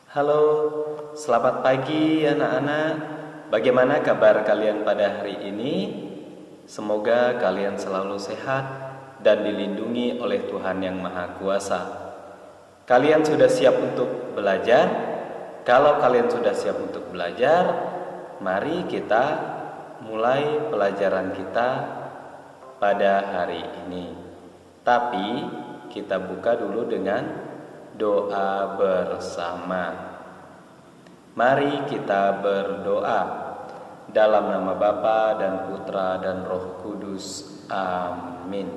Halo, selamat pagi anak-anak. Bagaimana kabar kalian pada hari ini? Semoga kalian selalu sehat dan dilindungi oleh Tuhan Yang Maha Kuasa. Kalian sudah siap untuk belajar? Kalau kalian sudah siap untuk belajar, mari kita mulai pelajaran kita pada hari ini. Tapi kita buka dulu dengan doa bersama. Mari kita berdoa dalam nama Bapa dan Putra dan Roh Kudus. Amin.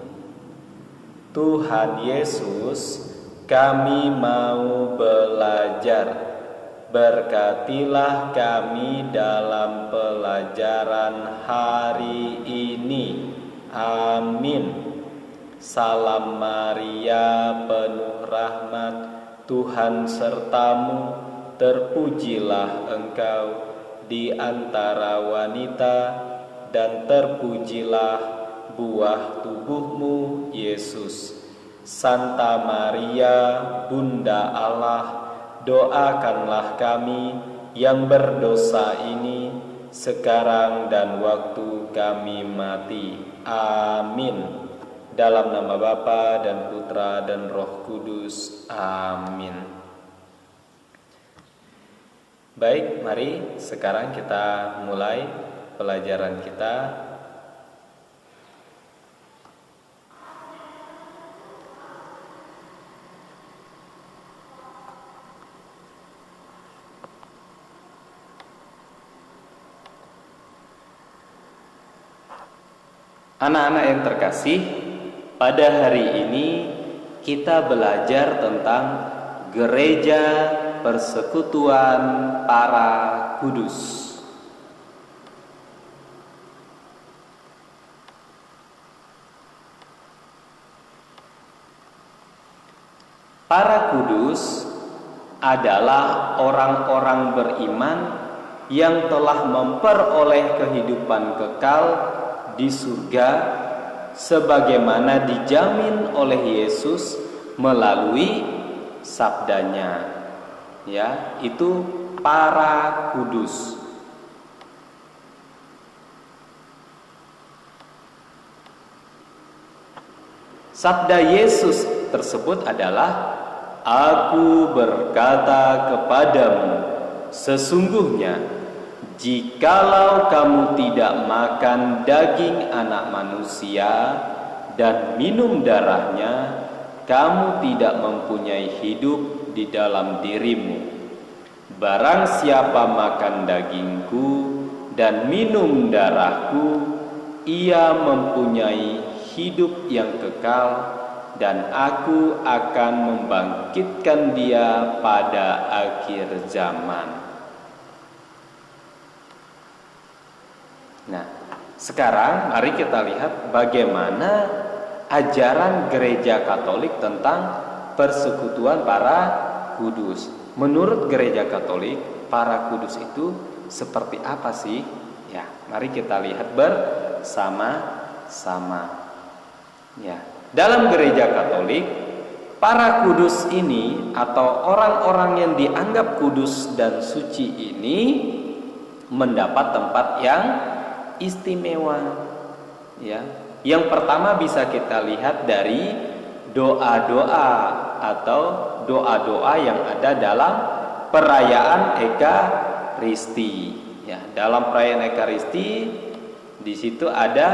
Tuhan Yesus, kami mau belajar. Berkatilah kami dalam pelajaran hari ini. Amin. Salam Maria, penuh rahmat, Tuhan sertamu, terpujilah engkau di antara wanita, dan terpujilah buah tubuhmu, Yesus. Santa Maria, Bunda Allah, doakanlah kami yang berdosa ini, sekarang dan waktu kami mati. Amin. Dalam nama Bapa dan Putra dan Roh Kudus. Amin. Baik, mari sekarang kita mulai pelajaran kita. Anak-anak yang terkasih, pada hari ini kita belajar tentang Gereja Persekutuan Para Kudus. Para kudus adalah orang-orang beriman yang telah memperoleh kehidupan kekal di surga sebagaimana dijamin oleh Yesus melalui sabdanya. Ya, itu para kudus. Sabda Yesus tersebut adalah, "Aku berkata kepadamu, sesungguhnya jikalau kamu tidak makan daging anak manusia dan minum darahnya, kamu tidak mempunyai hidup di dalam dirimu. Barang siapa makan dagingku dan minum darahku, ia mempunyai hidup yang kekal, dan aku akan membangkitkan dia pada akhir zaman." Nah, sekarang mari kita lihat bagaimana ajaran Gereja Katolik tentang persekutuan para kudus. Menurut Gereja Katolik, para kudus itu seperti apa sih? Ya, mari kita lihat bersama-sama. Ya, dalam Gereja Katolik, para kudus ini atau orang-orang yang dianggap kudus dan suci ini mendapat tempat yang istimewa. Ya, yang pertama bisa kita lihat dari doa-doa atau doa-doa yang ada dalam perayaan Ekaristi. Ya, dalam perayaan Ekaristi di situ ada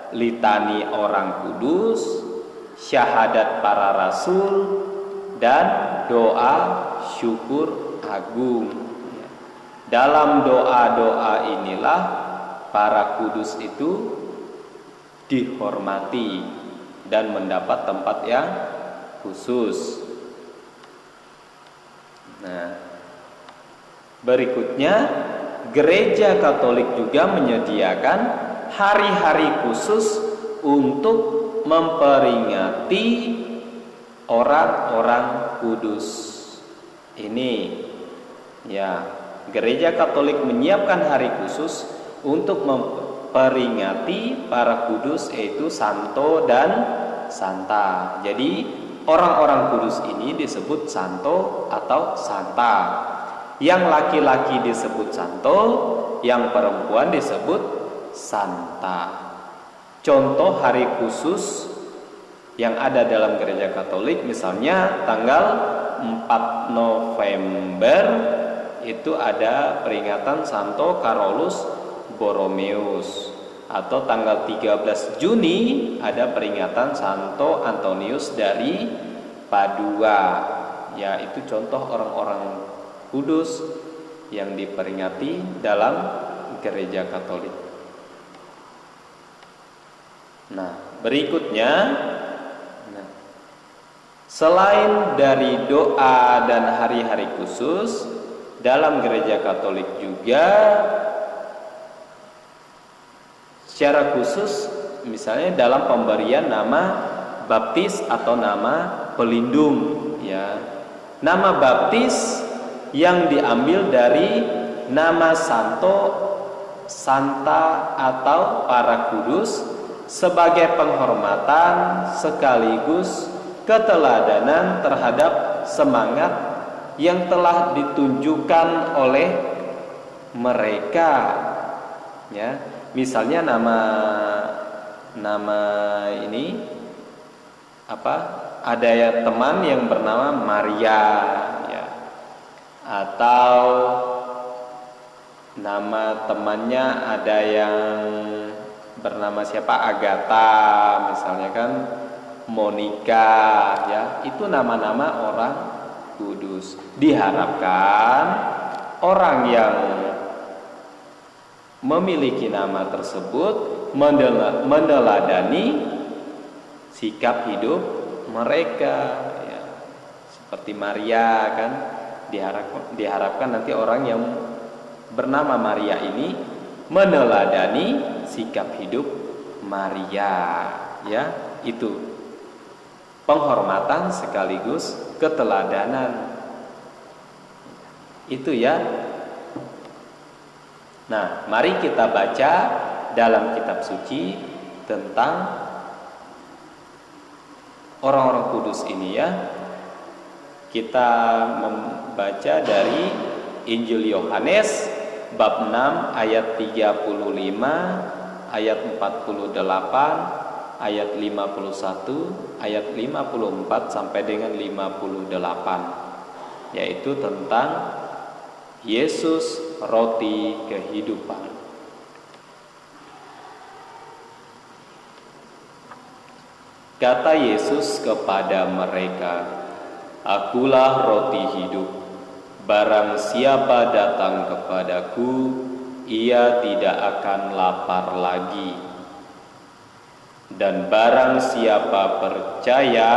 litani orang kudus, syahadat para rasul, dan doa syukur agung. Ya, dalam doa-doa inilah para kudus itu dihormati dan mendapat tempat yang khusus. Nah, berikutnya Gereja Katolik juga menyediakan hari-hari khusus untuk memperingati orang-orang kudus. Ini ya, Gereja Katolik menyiapkan hari khusus untuk memperingati para kudus, yaitu Santo dan Santa. Jadi orang-orang kudus ini disebut santo atau santa. Yang laki-laki disebut santo, yang perempuan disebut santa. Contoh hari khusus yang ada dalam gereja Katolik, misalnya tanggal 4 November itu ada peringatan Santo Carolus Borromeus, atau tanggal 13 Juni ada peringatan Santo Antonius dari Padua. Ya, itu contoh orang-orang kudus yang diperingati dalam gereja Katolik. Nah, berikutnya, selain dari doa dan hari-hari khusus, dalam gereja Katolik juga secara khusus, misalnya dalam pemberian nama baptis atau nama pelindung, ya. Nama baptis yang diambil dari nama santo, santa atau para kudus sebagai penghormatan sekaligus keteladanan terhadap semangat yang telah ditunjukkan oleh mereka, ya. Misalnya nama ini apa? Ada ya teman yang bernama Maria, ya. Atau nama temannya ada yang bernama siapa? Agatha, misalnya kan, Monica, ya. Itu nama-nama orang kudus. Diharapkan orang yang memiliki nama tersebut meneladani sikap hidup mereka, ya. Seperti Maria kan, diharapkan nanti orang yang bernama Maria ini meneladani sikap hidup Maria, ya. Itu penghormatan sekaligus keteladanan. Itu ya. Nah, mari kita baca dalam kitab suci tentang orang-orang kudus ini, ya. Kita membaca dari Injil Yohanes bab 6 ayat 35, ayat 48, ayat 51, ayat 54 sampai dengan 58, yaitu tentang Yesus roti kehidupan. Kata Yesus kepada mereka, "Akulah roti hidup. Barang siapa datang kepadaku, ia tidak akan lapar lagi. Dan barang siapa percaya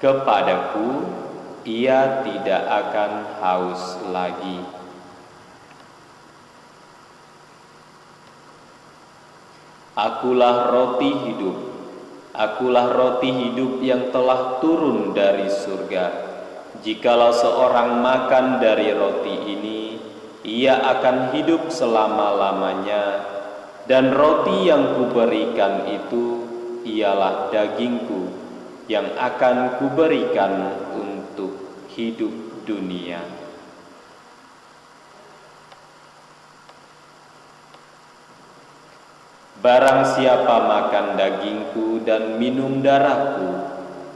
kepadaku, ia tidak akan haus lagi. Akulah roti hidup. Akulah roti hidup yang telah turun dari surga. Jikalau seorang makan dari roti ini, ia akan hidup selama-lamanya. Dan roti yang kuberikan itu ialah dagingku yang akan kuberikan untuk hidup dunia." Barang siapa makan dagingku dan minum darahku,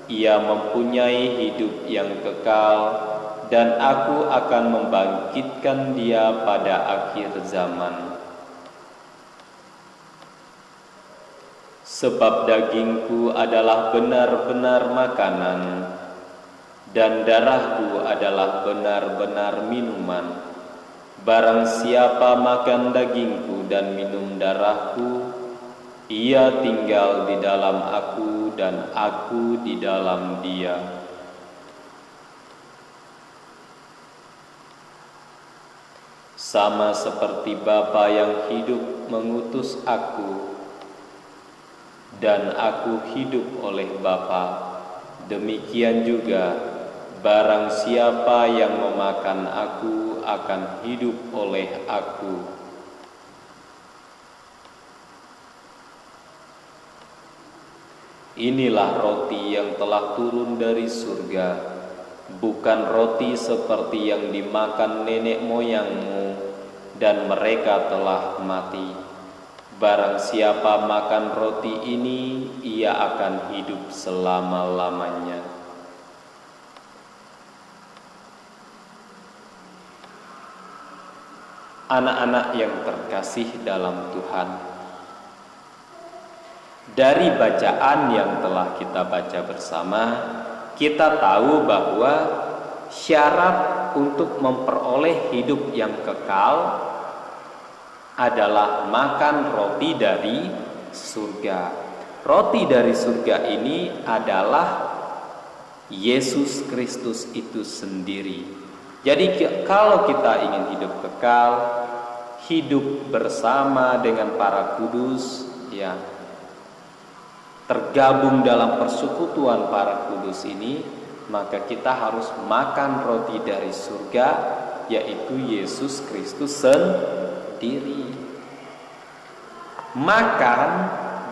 ia mempunyai hidup yang kekal, dan aku akan membangkitkan dia pada akhir zaman. Sebab dagingku adalah benar-benar makanan, dan darahku adalah benar-benar minuman. Barang siapa makan dagingku dan minum darahku, ia tinggal di dalam aku dan aku di dalam dia. Sama seperti Bapa yang hidup mengutus aku, dan aku hidup oleh Bapa, demikian juga barang siapa yang memakan aku akan hidup oleh aku. Inilah roti yang telah turun dari surga, bukan roti seperti yang dimakan nenek moyangmu, dan mereka telah mati. Barang siapa makan roti ini, ia akan hidup selama-lamanya. Anak-anak yang terkasih dalam Tuhan, dari bacaan yang telah kita baca bersama, kita tahu bahwa syarat untuk memperoleh hidup yang kekal adalah makan roti dari surga. Roti dari surga ini adalah Yesus Kristus itu sendiri. Jadi kalau kita ingin hidup kekal, hidup bersama dengan para kudus, ya, tergabung dalam persekutuan para kudus ini, maka kita harus makan roti dari surga, yaitu Yesus Kristus sendiri. Makan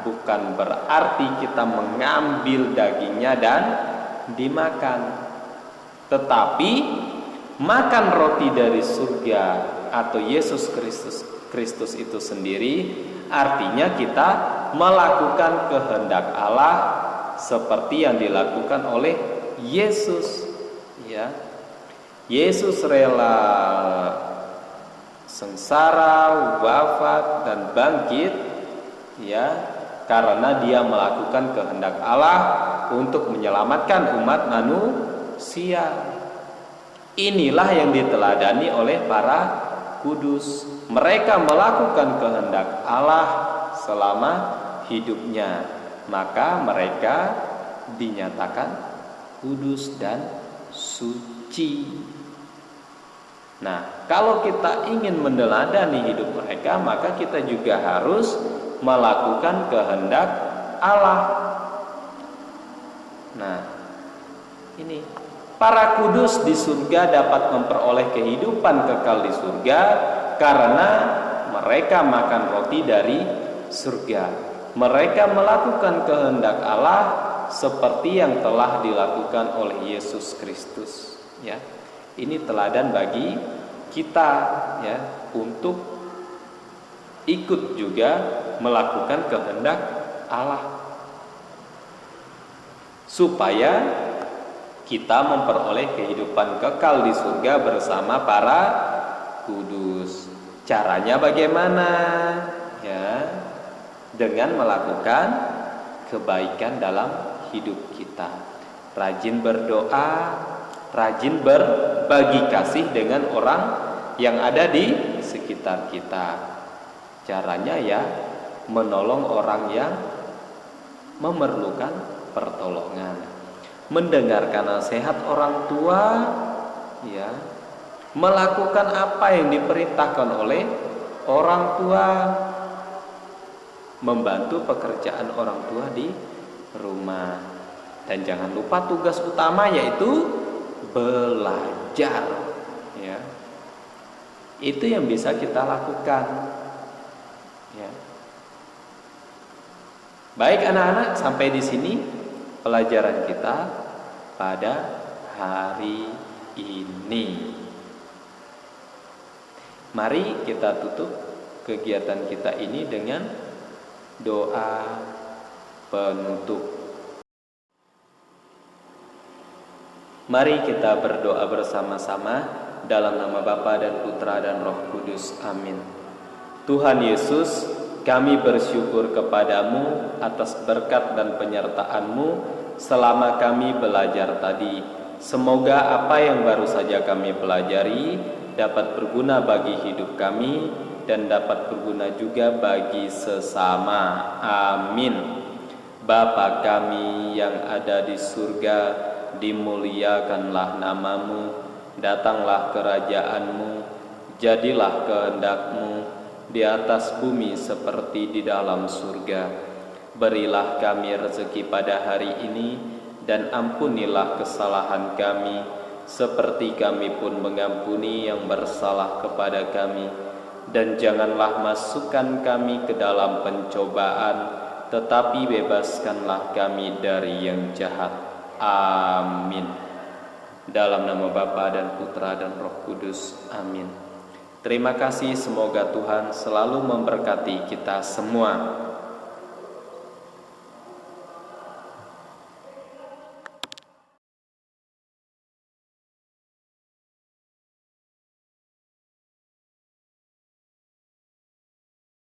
bukan berarti kita mengambil dagingnya dan dimakan, tetapi makan roti dari surga atau Yesus Kristus itu sendiri artinya kita melakukan kehendak Allah seperti yang dilakukan oleh Yesus, ya. Yesus rela sengsara, wafat dan bangkit, ya, karena dia melakukan kehendak Allah untuk menyelamatkan umat manusia. Inilah yang diteladani oleh para kudus. Mereka melakukan kehendak Allah selama hidupnya, maka mereka dinyatakan kudus dan suci. Nah, kalau kita ingin meneladani hidup mereka, maka kita juga harus melakukan kehendak Allah. Nah, ini para kudus di surga dapat memperoleh kehidupan kekal di surga karena mereka makan roti dari surga. Mereka melakukan kehendak Allah seperti yang telah dilakukan oleh Yesus Kristus, ya. Ini teladan bagi kita, ya, untuk ikut juga melakukan kehendak Allah supaya kita memperoleh kehidupan kekal di surga bersama para kudus. Caranya bagaimana? Ya, dengan melakukan kebaikan dalam hidup kita. Rajin berdoa, rajin berbagi kasih dengan orang yang ada di sekitar kita. Caranya ya menolong orang yang memerlukan pertolongan. Mendengarkan nasihat orang tua, ya, melakukan apa yang diperintahkan oleh orang tua, membantu pekerjaan orang tua di rumah, dan jangan lupa tugas utama yaitu belajar, ya. Itu yang bisa kita lakukan, ya. Baik anak-anak, sampai di sini pelajaran kita pada hari ini. Mari kita tutup kegiatan kita ini dengan doa penutup. Mari kita berdoa bersama-sama dalam nama Bapa dan Putra dan Roh Kudus. Amin. Tuhan Yesus, kami bersyukur kepadamu atas berkat dan penyertaan-Mu selama kami belajar tadi. Semoga apa yang baru saja kami pelajari dapat berguna bagi hidup kami dan dapat berguna juga bagi sesama. Amin. Bapa kami yang ada di surga, dimuliakanlah namamu, datanglah kerajaan-Mu, jadilah kehendak-Mu di atas bumi seperti di dalam surga. Berilah kami rezeki pada hari ini, dan ampunilah kesalahan kami, seperti kami pun mengampuni yang bersalah kepada kami. Dan janganlah masukkan kami ke dalam pencobaan, tetapi bebaskanlah kami dari yang jahat. Amin. Dalam nama Bapa dan Putra dan Roh Kudus. Amin. Terima kasih, semoga Tuhan selalu memberkati kita semua.